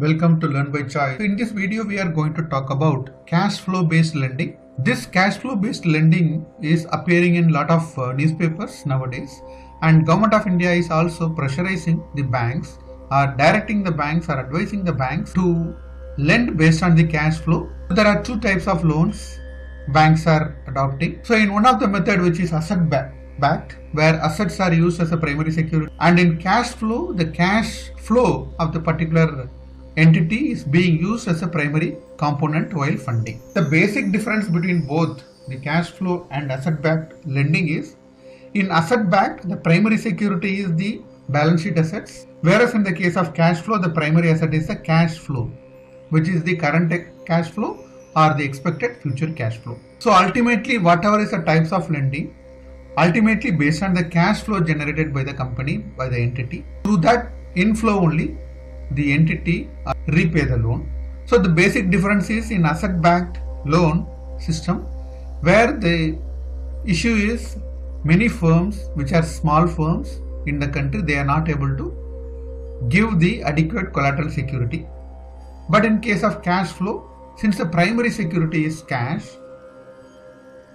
Welcome to Learn by Choice. In this video, we are going to talk about cash flow based lending. This cash flow based lending is appearing in a lot of newspapers nowadays, and Government of India is also pressurizing the banks or directing the banks or advising the banks to lend based on the cash flow. There are two types of loans banks are adopting. So in one of the method, which is asset backed, where assets are used as a primary security, and in cash flow, the cash flow of the particular entity is being used as a primary component while funding. The basic difference between both the cash flow and asset backed lending is, in asset backed, the primary security is the balance sheet assets, whereas in the case of cash flow, the primary asset is the cash flow, which is the current cash flow or the expected future cash flow. So ultimately, whatever is the types of lending, ultimately based on the cash flow generated by the company, by the entity, through that inflow only the entity repay the loan. So the basic difference is in asset backed loan system, where the issue is many firms which are small firms in the country, they are not able to give the adequate collateral security. But in case of cash flow, since the primary security is cash,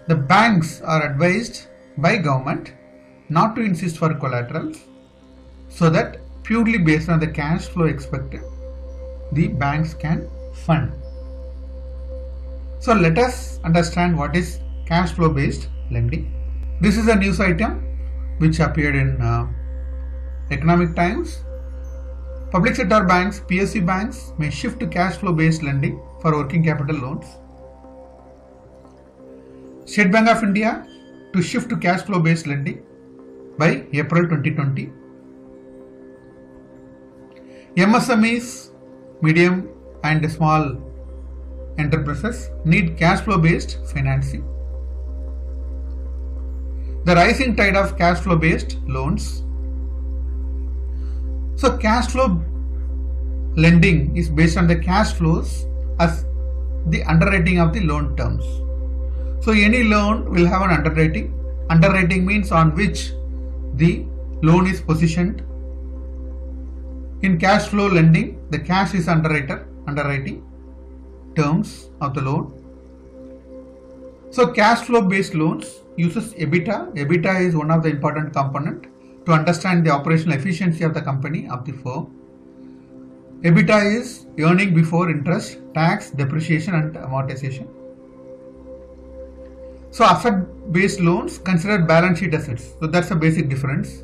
the banks are advised by government not to insist for collaterals, so that purely based on the cash flow expected, the banks can fund. So let us understand what is cash flow based lending. This is a news item which appeared in Economic Times. Public sector banks, PSU banks may shift to cash flow based lending for working capital loans. State Bank of India to shift to cash flow based lending by April 2020. MSMEs, medium and small enterprises need cash flow based financing. The rising tide of cash flow based loans. So cash flow lending is based on the cash flows as the underwriting of the loan terms. So any loan will have an underwriting. Underwriting means on which the loan is positioned. In cash flow lending, the cash is underwriting terms of the loan. So cash flow based loans uses EBITDA. EBITDA is one of the important component to understand the operational efficiency of the company, of the firm. EBITDA is earning before interest, tax, depreciation and amortization. So asset based loans consider balance sheet assets. So that's a basic difference.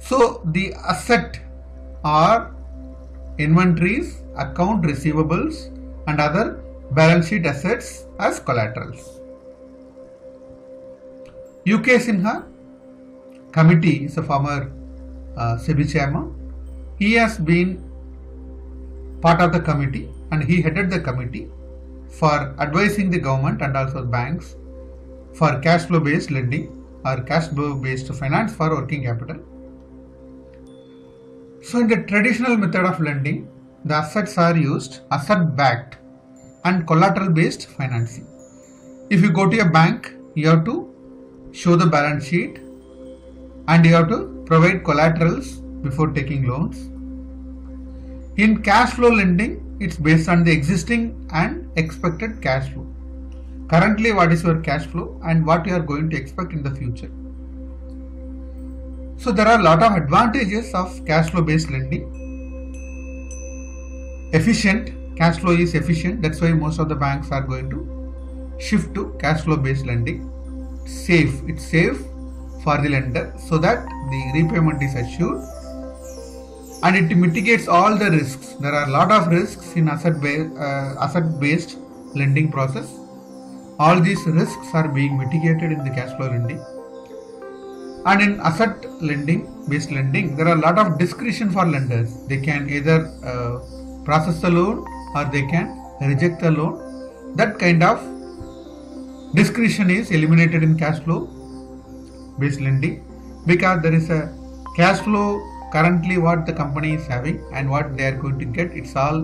So the asset are inventories, account receivables and other balance sheet assets as collaterals. UK Sinha committee is a former SEBI chairman. He has been part of the committee and he headed the committee for advising the government and also banks for cash flow based lending or cash flow based finance for working capital. So in the traditional method of lending, the assets are used asset backed and collateral based financing. If you go to a bank, you have to show the balance sheet and you have to provide collaterals before taking loans. In cash flow lending, it's based on the existing and expected cash flow. Currently, what is your cash flow and what you are going to expect in the future. So there are a lot of advantages of cash flow based lending. Efficient, cash flow is efficient. That's why most of the banks are going to shift to cash flow based lending. Safe, it's safe for the lender so that the repayment is assured, and it mitigates all the risks. There are a lot of risks in asset based lending process. All these risks are being mitigated in the cash flow lending. And in asset lending based lending, there are a lot of discretion for lenders. They can either process the loan or they can reject the loan. That kind of discretion is eliminated in cash flow based lending, because there is a cash flow currently what the company is having and what they are going to get. It's all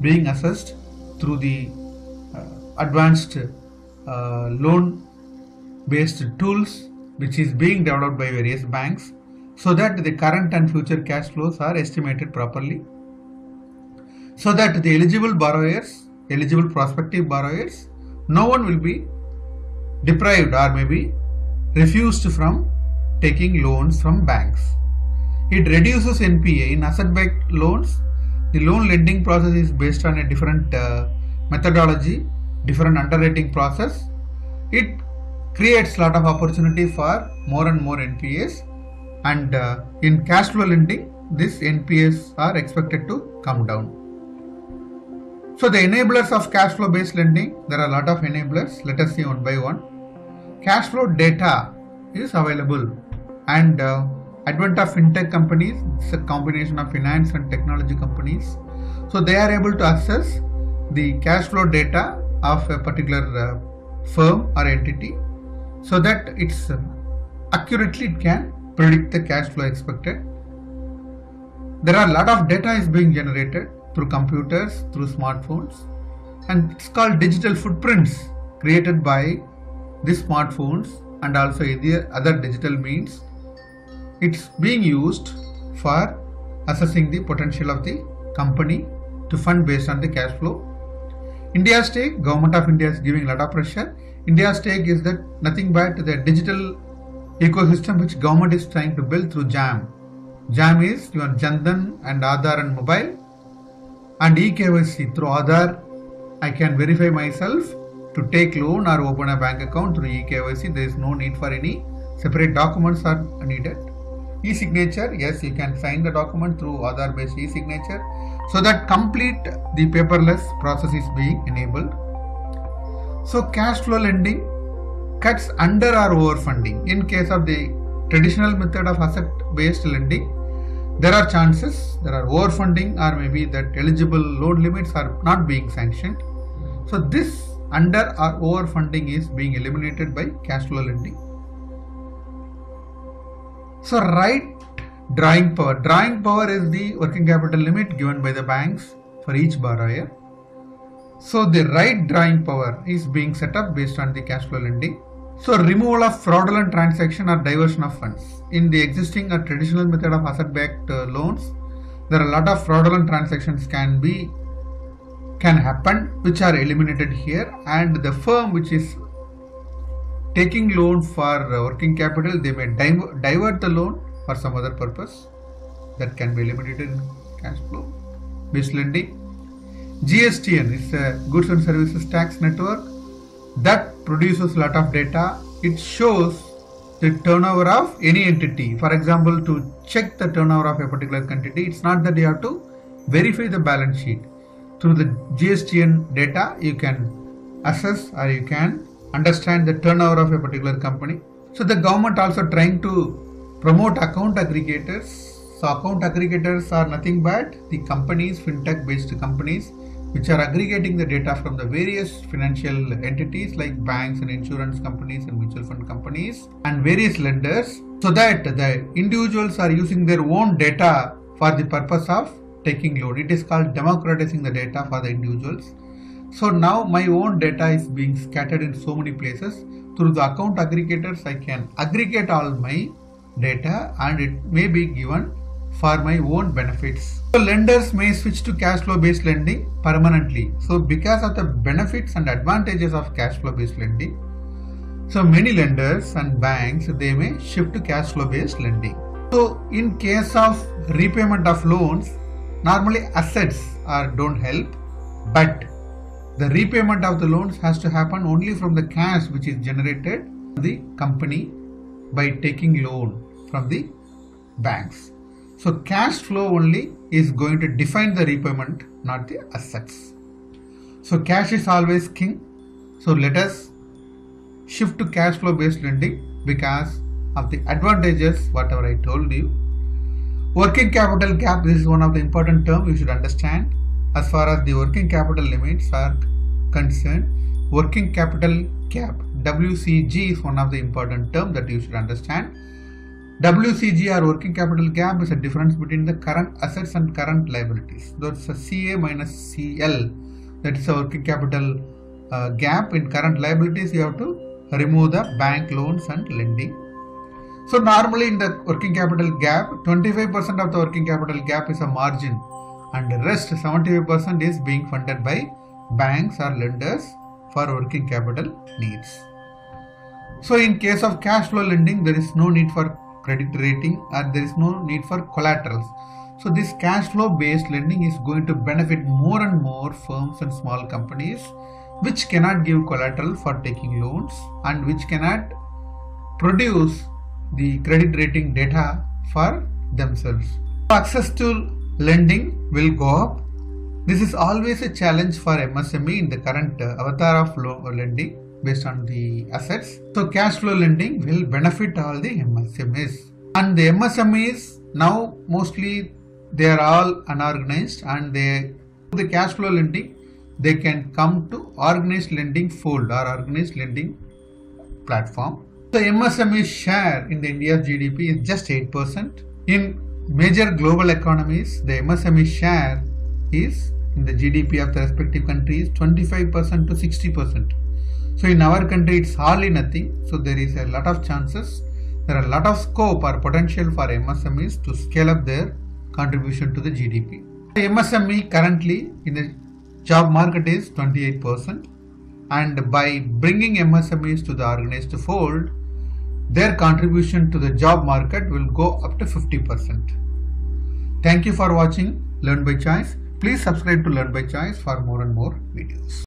being assessed through the advanced loan based tools which is being developed by various banks, so that the current and future cash flows are estimated properly, so that the eligible prospective borrowers, no one will be deprived or maybe refused from taking loans from banks. It reduces NPA. In asset-backed loans, the loan lending process is based on a different methodology, different underwriting process. It creates a lot of opportunity for more and more NPAs, and in cash flow lending, these NPAs are expected to come down. So the enablers of cash flow based lending, there are a lot of enablers. Let us see one by one. Cash flow data is available, and advent of fintech companies, it's a combination of finance and technology companies. So they are able to access the cash flow data of a particular firm or entity, so that it's accurately it can predict the cash flow expected. There are a lot of data is being generated through computers, through smartphones, and it's called digital footprints created by these smartphones and also other digital means. It's being used for assessing the potential of the company to fund based on the cash flow. India's take, Government of India is giving a lot of pressure. India's take is that nothing but the digital ecosystem which government is trying to build through JAM. JAM is your Jandan and Aadhaar and mobile, and eKYC. Through Aadhaar, I can verify myself to take loan or open a bank account through eKYC. There is no need for any separate documents are needed. E-signature, yes, you can sign the document through Aadhaar based e-signature, so that complete the paperless process is being enabled. So cash flow lending cuts under or overfunding. In case of the traditional method of asset based lending, there are chances there are overfunding, or maybe that eligible loan limits are not being sanctioned. So this under or overfunding is being eliminated by cash flow lending. So right drawing power. Drawing power is the working capital limit given by the banks for each borrower. So the right drawing power is being set up based on the cash flow lending. So removal of fraudulent transaction or diversion of funds. In the existing or traditional method of asset-backed loans, there are a lot of fraudulent transactions can happen, which are eliminated here, and the firm which is taking loan for working capital, they may divert the loan for some other purpose. That can be eliminated in cash flow based lending. GSTN is a Goods and Services Tax Network that produces a lot of data. It shows the turnover of any entity. For example, to check the turnover of a particular entity, it's not that you have to verify the balance sheet. Through the GSTN data, you can assess or you can understand the turnover of a particular company. So the government also trying to promote account aggregators. So account aggregators are nothing but the companies, fintech based companies, which are aggregating the data from the various financial entities like banks and insurance companies and mutual fund companies and various lenders, so that the individuals are using their own data for the purpose of taking loan. It is called democratizing the data for the individuals. So now my own data is being scattered in so many places. Through the account aggregators, I can aggregate all my data and it may be given for my own benefits. So lenders may switch to cash flow based lending permanently. So because of the benefits and advantages of cash flow based lending, so many lenders and banks, they may shift to cash flow based lending. So in case of repayment of loans, normally assets don't help, but the repayment of the loans has to happen only from the cash which is generated in the company by taking loan from the banks. So cash flow only is going to define the repayment, not the assets. So cash is always king. So let us shift to cash flow based lending because of the advantages whatever I told you. Working capital gap, this is one of the important terms you should understand. As far as the working capital limits are concerned, working capital gap, WCG, is one of the important terms that you should understand. WCG or working capital gap is a difference between the current assets and current liabilities. That's a CA minus CL. That is a working capital gap. In current liabilities, you have to remove the bank loans and lending. So normally in the working capital gap, 25% of the working capital gap is a margin and the rest 75% is being funded by banks or lenders for working capital needs. So in case of cash flow lending, there is no need for credit rating and there is no need for collaterals. So this cash flow based lending is going to benefit more and more firms and small companies which cannot give collateral for taking loans and which cannot produce the credit rating data for themselves. Access to lending will go up. This is always a challenge for MSME in the current avatar of lending based on the assets. So cash flow lending will benefit all the MSMEs. And the MSMEs now mostly they are all unorganized and the cash flow lending they can come to organized lending fold or organized lending platform. The MSME share in the India's GDP is just 8%. In major global economies, the MSME share is in the GDP of the respective countries 25% to 60%. So in our country it's hardly nothing. So there is a lot of chances, there are a lot of scope or potential for MSMEs to scale up their contribution to the GDP. The MSME currently in the job market is 28%, and by bringing MSMEs to the organized fold, their contribution to the job market will go up to 50%. Thank you for watching Learn by Choice. Please subscribe to Learn by Choice for more and more videos.